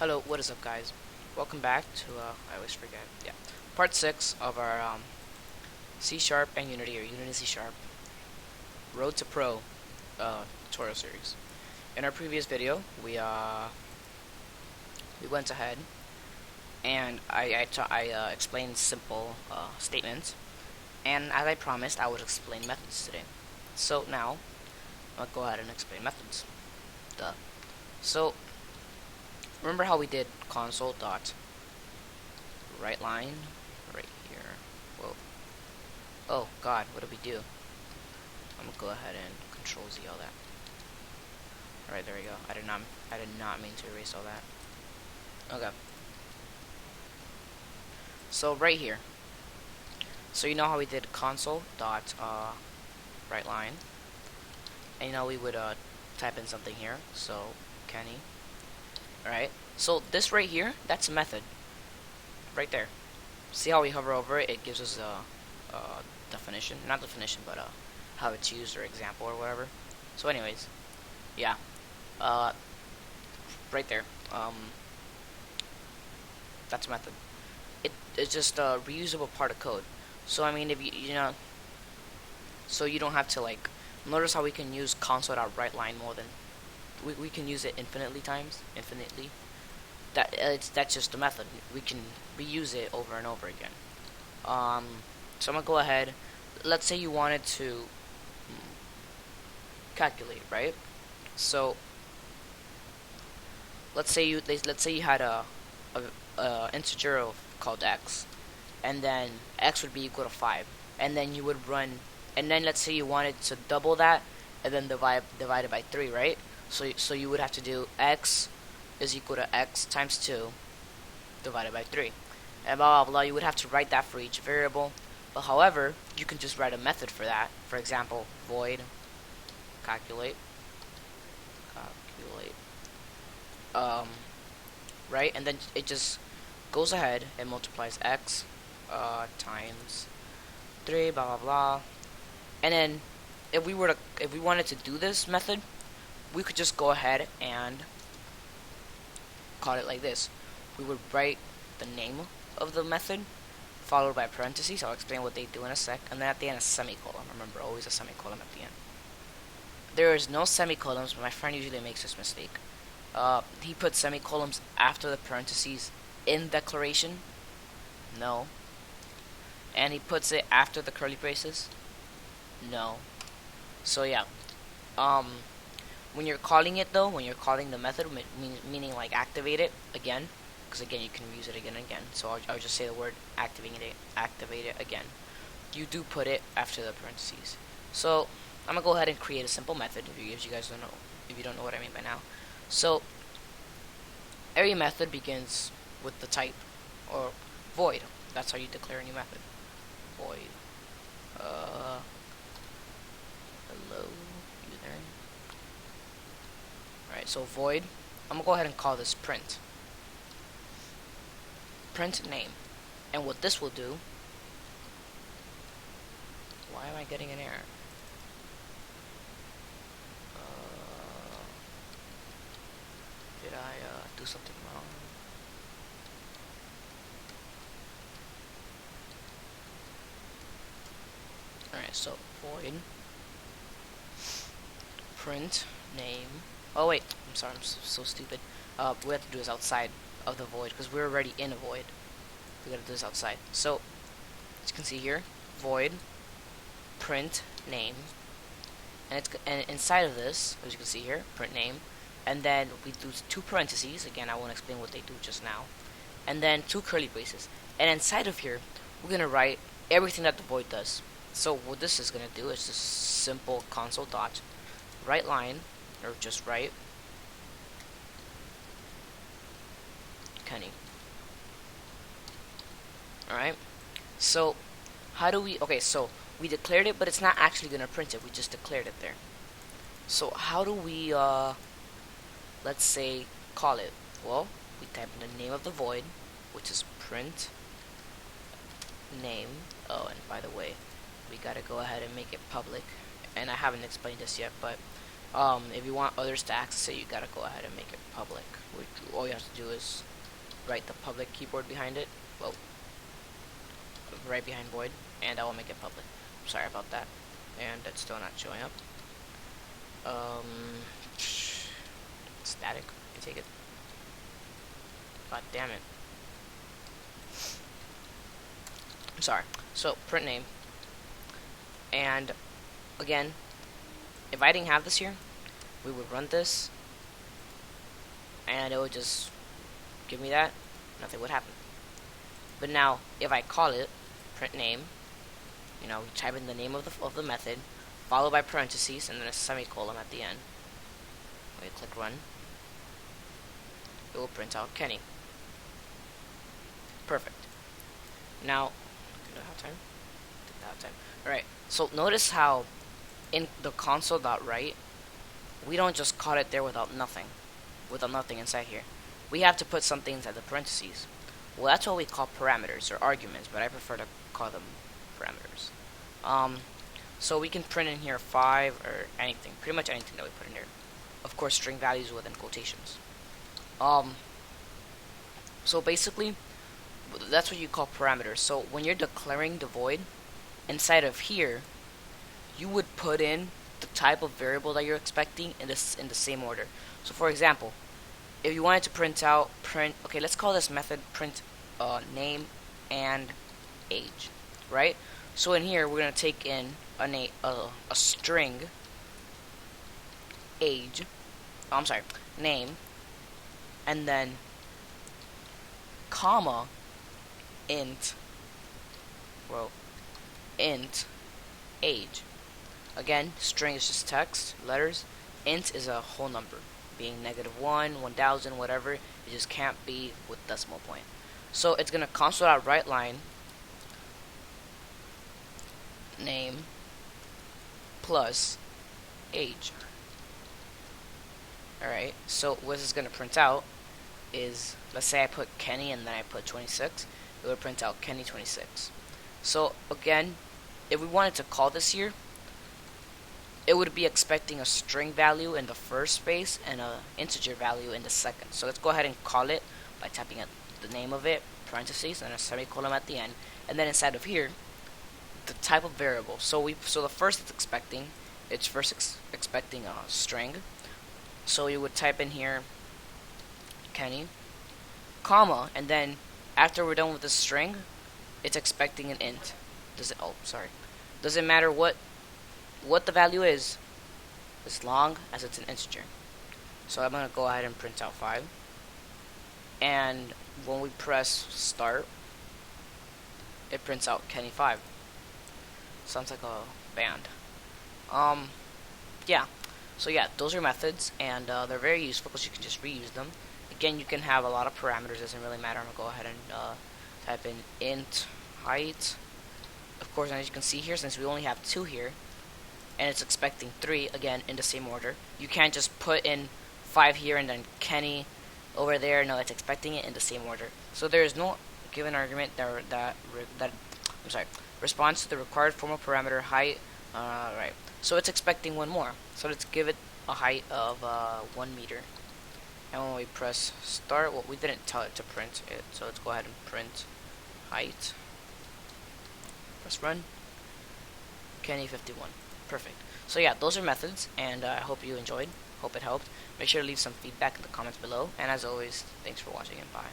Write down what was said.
Hello, what is up, guys? Welcome back to, I always forget, yeah, part 6 of our C Sharp and Unity, or Unity C Sharp Road to Pro tutorial series. In our previous video, we went ahead and I explained simple statements, and as I promised, I would explain methods today. So now, I'll go ahead and explain methods. Duh. So, remember how we did console dot right line right here. Whoa. Oh god, what did we do? I'm gonna go ahead and control Z all that. Alright, there we go. I did not mean to erase all that. Okay. So right here. So you know how we did console dot right line. And you know we would type in something here. So Kenny. Alright. So this right here, that's a method. Right there. See how we hover over it, it gives us a definition. Not definition, but how it's used or example or whatever. So anyways, yeah. Right there. That's a method. It's just a reusable part of code. So I mean, if you know, so you don't have to like. Notice how we can use console.writeLine more than we can use it infinitely. That's just a method. We can reuse it over and over again. So I'm gonna go ahead. Let's say you wanted to calculate, right? So let's say you had a integer called x, and then x would be equal to 5, and then you would run, and then let's say you wanted to double that, and then divide it by 3, right? So you would have to do x is equal to x times 2 divided by 3, and blah blah blah. You would have to write that for each variable, but however, you can just write a method for that. For example, void calculate, right, and then it just goes ahead and multiplies x times 3, blah blah blah, and then if we wanted to do this method, we could just go ahead and call it like this. We would write the name of the method followed by parentheses. I'll explain what they do in a sec, and then at the end a semicolon. Remember, always a semicolon at the end. There is no semicolons, but my friend usually makes this mistake. He puts semicolons after the parentheses in declaration. No. And he puts it after the curly braces. No. So yeah. When you're calling it though, when you're calling the method, meaning like activate it again, because again you can use it again and again. So I'll just say the word activate it again. You do put it after the parentheses. So I'm gonna go ahead and create a simple method if you guys don't know, if you don't know what I mean by now. So every method begins with the type or void. That's how you declare a new method. Void. Hello, you there? Alright, so void. I'm gonna go ahead and call this print. Print name. And what this will do. Why am I getting an error? Did I do something wrong? Alright, so void print name. Oh wait, I'm sorry, I'm so stupid. We have to do this outside of the void because we're already in a void. We gotta do this outside. So as you can see here, void print name, and inside of this, as you can see here, print name, and then we do 2 parentheses. Again, I won't explain what they do just now, and then 2 curly braces. And inside of here, we're gonna write everything that the void does. So what this is gonna do is just simple console dot write line, or just write Kenny. Alright, so how do we, okay, so we declared it, but it's not actually gonna print it, we just declared it there. So how do we let's say call it? Well, we type in the name of the void, which is print name. Oh, and by the way, we gotta go ahead and make it public, and I haven't explained this yet, but If you want others to access it, you gotta go ahead and make it public. Which all you have to do is write the public keyboard behind it. Well, right behind void, and I will make it public. Sorry about that. And it's still not showing up. Static. I take it. God damn it. I'm sorry. So print name. And again, if I didn't have this here, we would run this, and it would just give me that. Nothing would happen. But now, if I call it print name, we type in the name of the method, followed by parentheses, and then a semicolon at the end. We click run. It will print out Kenny. Perfect. Now, Alright, so notice how in the console.write, we don't just call it there without nothing inside here. We have to put something inside the parentheses. Well, that's what we call parameters or arguments, but I prefer to call them parameters. So we can print in here 5 or anything, pretty much anything that we put in there. Of course, string values within quotations. So basically, that's what you call parameters. So when you're declaring the void, inside of here, you would put in the type of variable that you're expecting in the same order. So for example, if you wanted to okay, let's call this method print name and age, right? So in here, we're gonna take in a string age. I'm sorry, name, and then comma int age. Again, string is just text, letters. Int is a whole number, being -1, 1000, whatever. It just can't be with decimal point. So it's gonna console.write line name plus age. Alright, so what this is gonna print out is, let's say I put Kenny and then I put 26, it would print out Kenny 26. So again, if we wanted to call this here, it would be expecting a string value in the first space and an integer value in the second. So let's go ahead and call it by typing in the name of it, parentheses, and a semicolon at the end. And then inside of here, the type of variable. So the first it's expecting a string. So you would type in here Kenny, comma, and then after we're done with the string, it's expecting an int. Doesn't matter what the value is, as long as it's an integer. So I'm gonna go ahead and print out 5. And when we press start, it prints out Kenny 5. Sounds like a band. Yeah. So yeah, those are methods, and they're very useful because you can just reuse them. Again, you can have a lot of parameters. Doesn't really matter. I'm gonna go ahead and type in int height. Of course, as you can see here, since we only have 2 here, and it's expecting 3, again, in the same order, you can't just put in 5 here and then Kenny over there. No, it's expecting it in the same order. So there is no given argument that responds to the required formal parameter height. Right. So it's expecting 1 more. So let's give it a height of 1 meter. And when we press start, well, we didn't tell it to print it, so let's go ahead and print height. Press run. Kenny 51. Perfect. So yeah, those are methods, and I hope you enjoyed. Hope it helped. Make sure to leave some feedback in the comments below. And as always, thanks for watching, and bye.